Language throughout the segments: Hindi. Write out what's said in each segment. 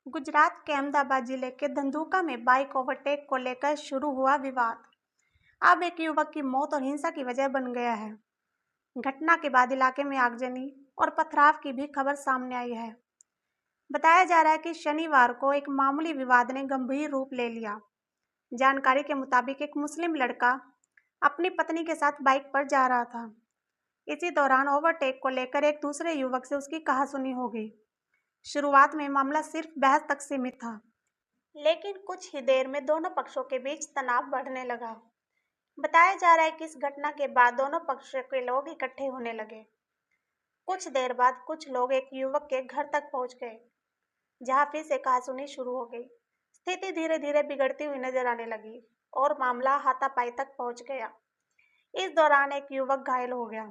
गुजरात के अहमदाबाद जिले के धंधुका में बाइक ओवरटेक को लेकर शुरू हुआ विवाद अब एक युवक की मौत और हिंसा की वजह बन गया है। घटना के बाद इलाके में आगजनी और पथराव की भी खबर सामने आई है। बताया जा रहा है कि शनिवार को एक मामूली विवाद ने गंभीर रूप ले लिया। जानकारी के मुताबिक एक मुस्लिम लड़का अपनी पत्नी के साथ बाइक पर जा रहा था। इसी दौरान ओवरटेक को लेकर एक दूसरे युवक से उसकी कहासुनी हो गई। शुरुआत में मामला सिर्फ बहस तक सीमित था, लेकिन कुछ ही देर में दोनों पक्षों के बीच तनाव बढ़ने लगा। बताया जा रहा है कि इस घटना के बाद दोनों पक्षों के लोग इकट्ठे होने लगे। कुछ देर बाद कुछ लोग एक युवक के घर तक पहुंच गए, जहां फिर से कहासुनी शुरू हो गई। स्थिति धीरे धीरे बिगड़ती हुई नजर आने लगी और मामला हाथापाई तक पहुंच गया। इस दौरान एक युवक घायल हो गया।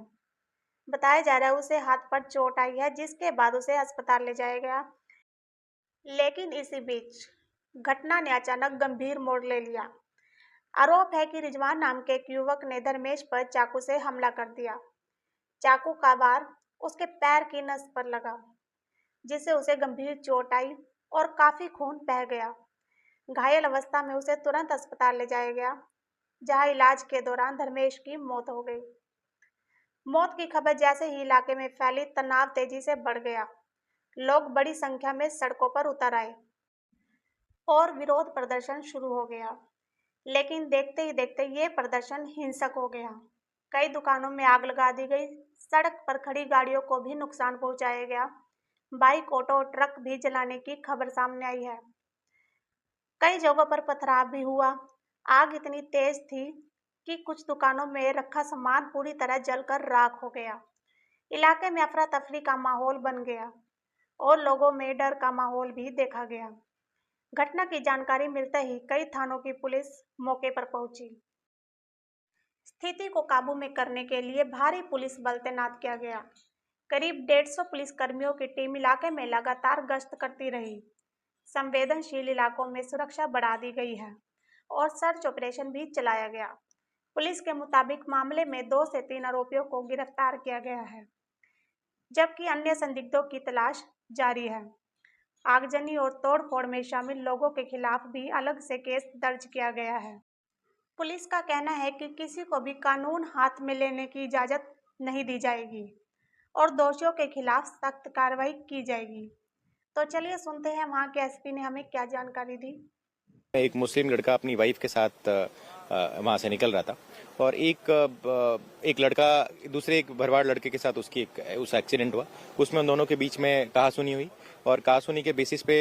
बताया जा रहा है उसे हाथ पर चोट आई है, जिसके बाद उसे अस्पताल ले जाया गया। लेकिन इसी बीच घटना ने अचानक गंभीर मोड़ ले लिया। आरोप है कि रिजवान नाम के एक युवक ने धर्मेश पर चाकू से हमला कर दिया। चाकू का वार उसके पैर की नस पर लगा, जिससे उसे गंभीर चोट आई और काफी खून बह गया। घायल अवस्था में उसे तुरंत अस्पताल ले जाया गया, जहां इलाज के दौरान धर्मेश की मौत हो गई। मौत की खबर जैसे ही इलाके में फैली, तनाव तेजी से बढ़ गया। लोग बड़ी संख्या में सड़कों पर उतर आए और विरोध प्रदर्शन शुरू हो गया। लेकिन देखते ही देखते ये प्रदर्शन हिंसक हो गया। कई दुकानों में आग लगा दी गई, सड़क पर खड़ी गाड़ियों को भी नुकसान पहुंचाया गया। बाइक, ऑटो और ट्रक भी जलाने की खबर सामने आई है। कई जगहों पर पथराव भी हुआ। आग इतनी तेज थी कि कुछ दुकानों में रखा सामान पूरी तरह जलकर राख हो गया। इलाके में अफरा तफरी का माहौल बन गया और लोगों में डर का माहौल भी देखा गया। घटना की जानकारी मिलते ही कई थानों की पुलिस मौके पर पहुंची। स्थिति को काबू में करने के लिए भारी पुलिस बल तैनात किया गया। करीब 150 पुलिसकर्मियों की टीम इलाके में लगातार गश्त करती रही। संवेदनशील इलाकों में सुरक्षा बढ़ा दी गई है और सर्च ऑपरेशन भी चलाया गया। पुलिस के मुताबिक मामले में 2 से 3 आरोपियों को गिरफ्तार किया गया है, जबकि अन्य संदिग्धों की तलाश जारी है। आगजनी और तोड़फोड़ में शामिल लोगों के खिलाफ भी अलग से केस दर्ज किया गया है। पुलिस का कहना है कि किसी को भी कानून हाथ में लेने की इजाजत नहीं दी जाएगी और दोषियों के खिलाफ सख्त कार्रवाई की जाएगी। तो चलिए सुनते हैं वहाँ के एसपी ने हमें क्या जानकारी दी। एक मुस्लिम लड़का अपनी वाइफ के साथ वहां से निकल रहा था और एक लड़का दूसरे एक भरवाड़ लड़के के साथ उस एक्सीडेंट हुआ। उसमें उन दोनों के बीच में कहासुनी हुई और कहासुनी के बेसिस पे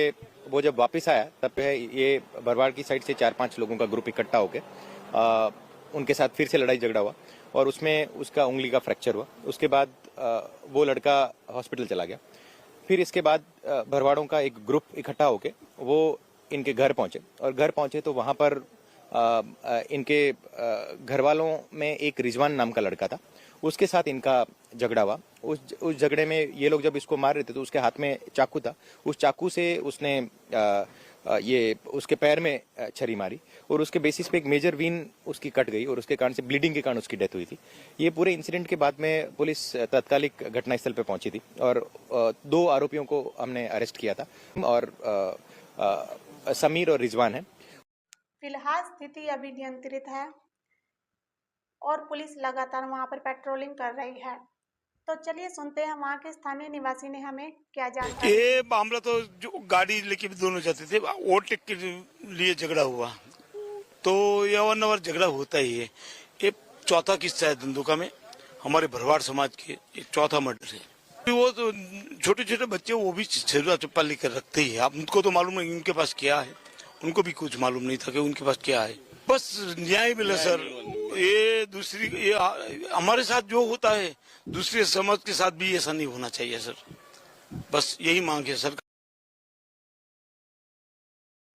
वो जब वापस आया तब ये भरवाड़ की साइड से 4-5 लोगों का ग्रुप इकट्ठा होकर उनके साथ फिर से लड़ाई झगड़ा हुआ और उसमें उसका उंगली का फ्रैक्चर हुआ। उसके बाद वो लड़का हॉस्पिटल चला गया। फिर इसके बाद भरवाड़ों का एक ग्रुप इकट्ठा होके वो इनके घर पहुंचे और घर पहुंचे तो वहां पर इनके घर वालों में एक रिजवान नाम का लड़का था, उसके साथ इनका झगड़ा हुआ। उस झगड़े में ये लोग जब इसको मार रहे थे तो उसके हाथ में चाकू था। उस चाकू से उसने ये उसके पैर में छरी मारी और उसके बेसिस पे एक मेजर वीन उसकी कट गई और उसके कारण से ब्लीडिंग के कारण उसकी डेथ हुई थी। ये पूरे इंसिडेंट के बाद में पुलिस तात्कालिक घटनास्थल पे पहुंची थी और 2 आरोपियों को हमने अरेस्ट किया था और समीर और रिजवान है। फिलहाल स्थिति अभी नियंत्रित है और पुलिस लगातार वहां पर पेट्रोलिंग कर रही है। तो चलिए सुनते हैं वहाँ के स्थानीय निवासी ने हमें क्या जानकारी। ये मामला तो जो गाड़ी लेके भी दोनों जाते थे, ओवरटेक के लिए झगड़ा हुआ, तो ये अवर झगड़ा होता ही है। ये चौथा किस्सा है धंधुका में, हमारे भरवाड़ समाज के एक चौथा मर्डर है। वो तो छोटे छोटे बच्चे वो भी छेरुआ चप्पा लेकर रखते ही है। अब उनको तो मालूम नहीं उनके पास क्या है, उनको भी कुछ मालूम नहीं था कि उनके पास क्या है। बस न्याय मिला सर। ये हमारे साथ जो होता है दूसरे समाज के साथ भी ऐसा नहीं होना चाहिए सर। बस यही मांग है सर।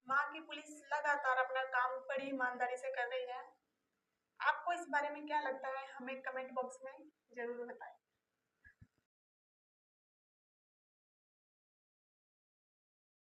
वहाँ की पुलिस लगातार अपना काम बड़ी ईमानदारी से कर रही है। आपको इस बारे में क्या लगता है, हमें कमेंट बॉक्स में जरूर बताएं।